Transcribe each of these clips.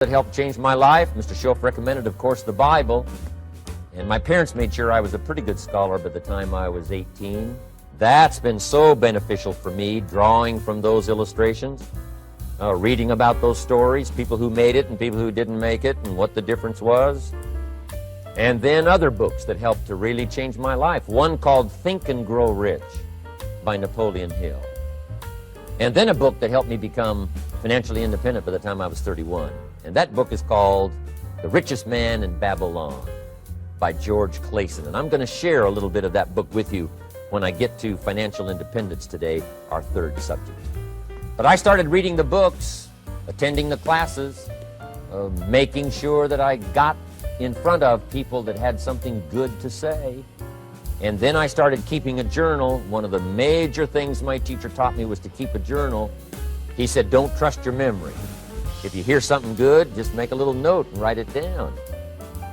that helped change my life. Mr. Schoaf recommended, of course, the Bible. And my parents made sure I was a pretty good scholar by the time I was 18. That's been so beneficial for me, drawing from those illustrations, reading about those stories, people who made it and people who didn't make it, and what the difference was. And then other books that helped to really change my life. One called Think and Grow Rich by Napoleon Hill. And then a book that helped me become financially independent by the time I was 31. And that book is called The Richest Man in Babylon by George Clayson. And I'm going to share a little bit of that book with you when I get to financial independence today, our third subject. But I started reading the books, attending the classes, making sure that I got in front of people that had something good to say. And then I started keeping a journal. One of the major things my teacher taught me was to keep a journal. He said, don't trust your memory. If you hear something good, just make a little note and write it down.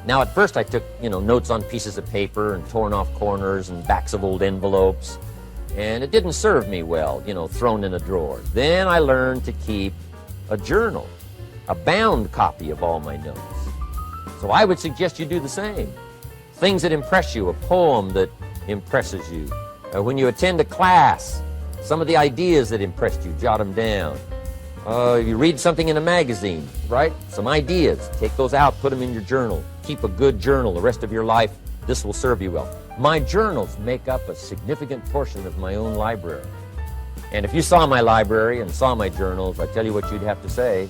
Now, at first I took, notes on pieces of paper and torn off corners and backs of old envelopes. And it didn't serve me well, thrown in a drawer. Then I learned to keep a journal, a bound copy of all my notes. So I would suggest you do the same. Things that impress you, a poem that impresses you. When you attend a class, some of the ideas that impressed you, jot them down. You read something in a magazine, right? Some ideas. Take those out, put them in your journal. Keep a good journal the rest of your life. This will serve you well. My journals make up a significant portion of my own library. And if you saw my library and saw my journals, I tell you what you'd have to say.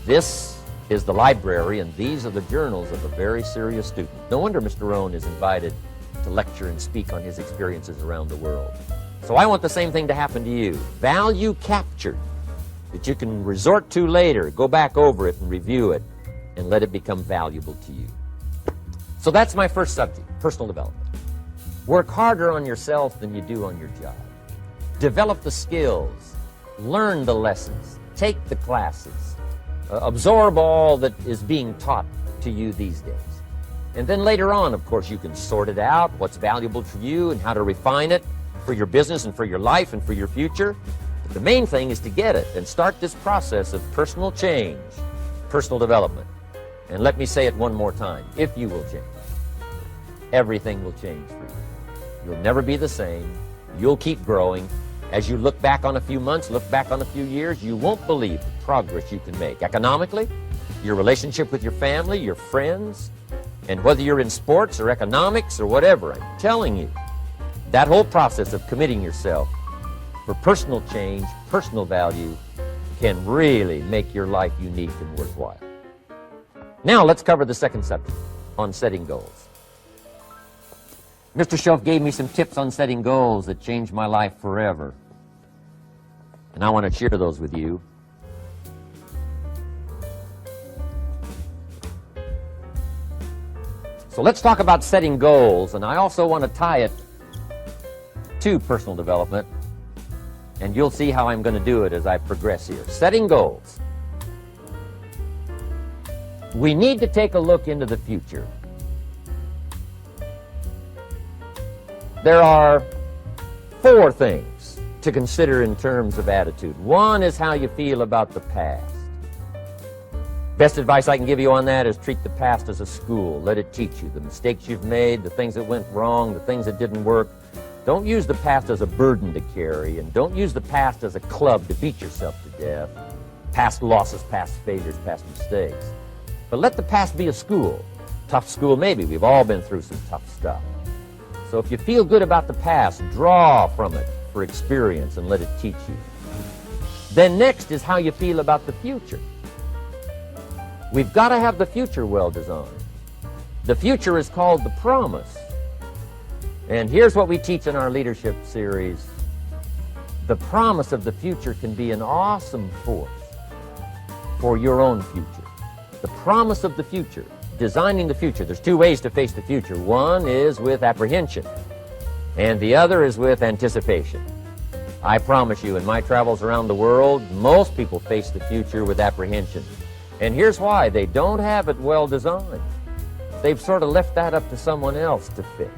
This is the library, and these are the journals of a very serious student. No wonder Mr. Rohn is invited to lecture and speak on his experiences around the world. So I want the same thing to happen to you. Value captured that you can resort to later, go back over it and review it, and let it become valuable to you. So that's my first subject, personal development. Work harder on yourself than you do on your job. Develop the skills, learn the lessons, take the classes, absorb all that is being taught to you these days. And then later on, of course, you can sort it out, what's valuable for you and how to refine it for your business and for your life and for your future. But the main thing is to get it and start this process of personal change, personal development. And let me say it one more time. If you will change, everything will change for you. You'll never be the same. You'll keep growing. As you look back on a few months, look back on a few years, you won't believe the progress you can make. Economically, your relationship with your family, your friends, and whether you're in sports or economics or whatever, I'm telling you, that whole process of committing yourself for personal change, personal value, can really make your life unique and worthwhile. Now let's cover the second subject, on setting goals. Mr. Schoaf gave me some tips on setting goals that changed my life forever. And I want to share those with you. So let's talk about setting goals, and I also want to tie it to personal development, and you'll see how I'm going to do it as I progress here. Setting goals. We need to take a look into the future. There are 4 things to consider in terms of attitude. One is how you feel about the past. Best advice I can give you on that is treat the past as a school. Let it teach you the mistakes you've made, the things that went wrong, the things that didn't work. Don't use the past as a burden to carry, and don't use the past as a club to beat yourself to death. Past losses, past failures, past mistakes. But let the past be a school. Tough school maybe. We've all been through some tough stuff. So if you feel good about the past, draw from it for experience and let it teach you. Then next is how you feel about the future. We've got to have the future well designed. The future is called the promise. And here's what we teach in our leadership series. The promise of the future can be an awesome force for your own future. The promise of the future, designing the future. There's 2 ways to face the future. One is with apprehension, and the other is with anticipation. I promise you, in my travels around the world, most people face the future with apprehension. And here's why. They don't have it well designed. They've sort of left that up to someone else to fix.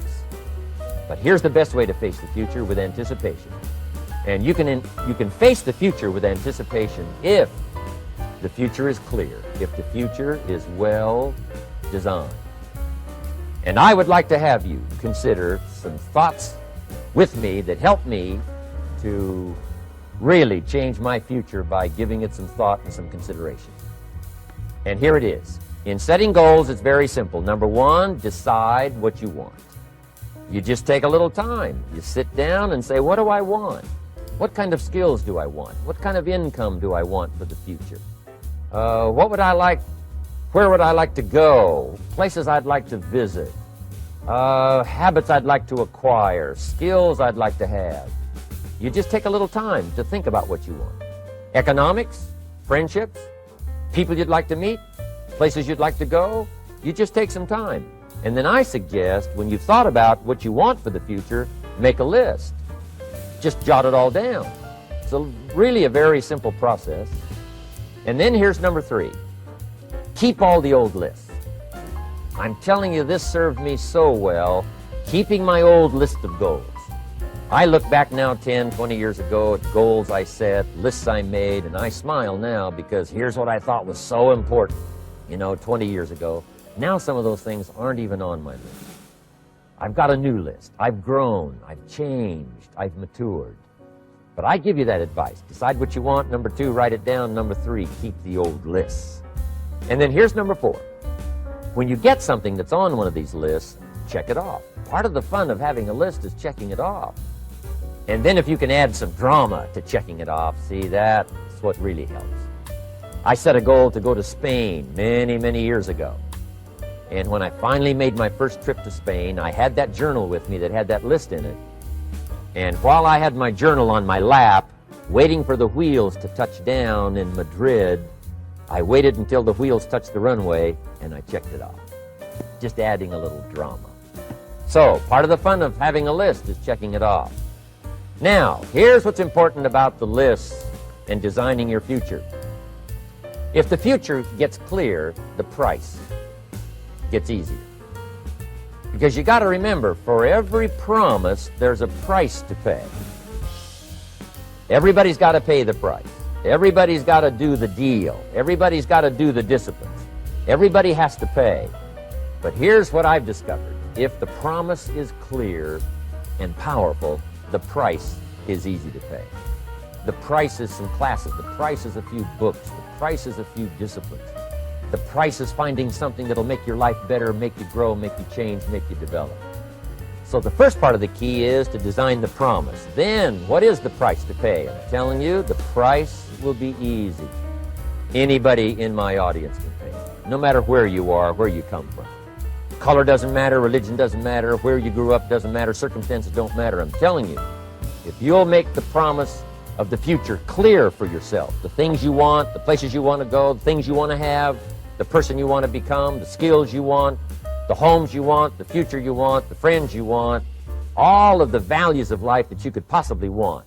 But here's the best way to face the future, with anticipation. And you can face the future with anticipation if the future is clear, if the future is well designed. And I would like to have you consider some thoughts with me that help me to really change my future by giving it some thought and some consideration. And here it is. In setting goals, it's very simple. Number one, decide what you want. You just take a little time. You sit down and say, what do I want? What kind of skills do I want? What kind of income do I want for the future? What would I like? Where would I like to go? Places I'd like to visit. Habits I'd like to acquire. Skills I'd like to have. You just take a little time to think about what you want. Economics, friendships, people you'd like to meet, places you'd like to go. You just take some time. And then I suggest, when you've thought about what you want for the future, make a list. Just jot it all down. It's really a very simple process. And then here's number 3. Keep all the old lists. I'm telling you, this served me so well, keeping my old list of goals. I look back now 10, 20 years ago at goals I set, lists I made, and I smile now because here's what I thought was so important, 20 years ago. Now some of those things aren't even on my list. I've got a new list. I've grown. I've changed. I've matured. But I give you that advice. Decide what you want. Number 2, write it down. Number 3, keep the old lists. And then here's number 4. When you get something that's on one of these lists, check it off. Part of the fun of having a list is checking it off. And then if you can add some drama to checking it off, see, that's what really helps. I set a goal to go to Spain many, many years ago. And when I finally made my first trip to Spain, I had that journal with me that had that list in it. And while I had my journal on my lap, waiting for the wheels to touch down in Madrid, I waited until the wheels touched the runway, and I checked it off. Just adding a little drama. So, part of the fun of having a list is checking it off. Now, here's what's important about the lists and designing your future. If the future gets clear, the price gets easier. Because you got to remember, for every promise, there's a price to pay. Everybody's got to pay the price. Everybody's got to do the deal. Everybody's got to do the disciplines. Everybody has to pay. But here's what I've discovered. If the promise is clear and powerful, the price is easy to pay. The price is some classes. The price is a few books. The price is a few disciplines. The price is finding something that'll make your life better, make you grow, make you change, make you develop. So the first part of the key is to design the promise. Then, what is the price to pay? I'm telling you, the price will be easy. Anybody in my audience can pay it, no matter where you are, where you come from. Color doesn't matter, religion doesn't matter, where you grew up doesn't matter, circumstances don't matter. I'm telling you, if you'll make the promise of the future clear for yourself, the things you want, the places you want to go, the things you want to have, the person you want to become, the skills you want, the homes you want, the future you want, the friends you want, all of the values of life that you could possibly want.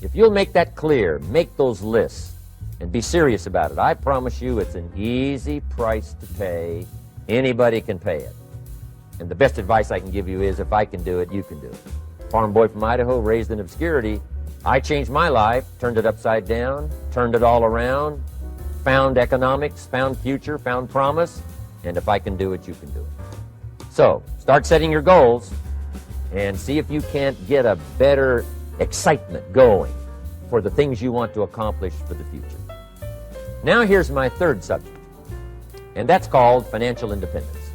If you'll make that clear, make those lists, and be serious about it, I promise you it's an easy price to pay. Anybody can pay it. And the best advice I can give you is, if I can do it, you can do it. Farm boy from Idaho, raised in obscurity, I changed my life, turned it upside down, turned it all around, found economics, found future, found promise, and if I can do it, you can do it. So, start setting your goals and see if you can't get a better excitement going for the things you want to accomplish for the future. Now here's my third subject, and that's called financial independence.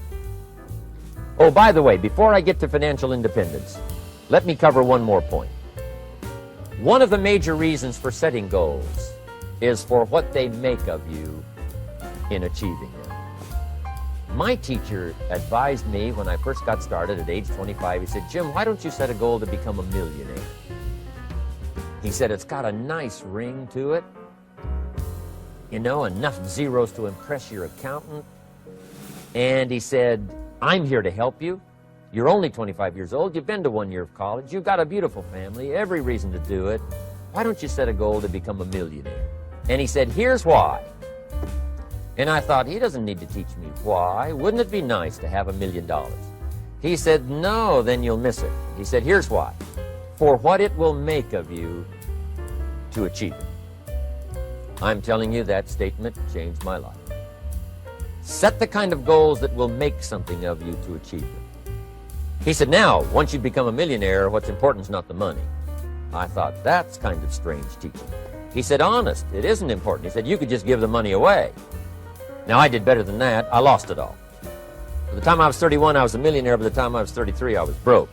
Oh, by the way, before I get to financial independence, let me cover one more point. One of the major reasons for setting goals is for what they make of you in achieving them. My teacher advised me when I first got started at age 25, he said, Jim, why don't you set a goal to become a millionaire? He said, it's got a nice ring to it, enough zeros to impress your accountant. And he said, I'm here to help you. You're only 25 years old. You've been to 1 year of college. You've got a beautiful family, every reason to do it. Why don't you set a goal to become a millionaire? And he said, here's why. And I thought, he doesn't need to teach me why. Wouldn't it be nice to have $1 million? He said, no, then you'll miss it. He said, here's why. For what it will make of you to achieve it. I'm telling you, that statement changed my life. Set the kind of goals that will make something of you to achieve them. He said, now, once you become a millionaire, what's important is not the money. I thought, that's kind of strange teaching. He said, honest, it isn't important. He said, you could just give the money away. Now, I did better than that. I lost it all. By the time I was 31, I was a millionaire. By the time I was 33, I was broke.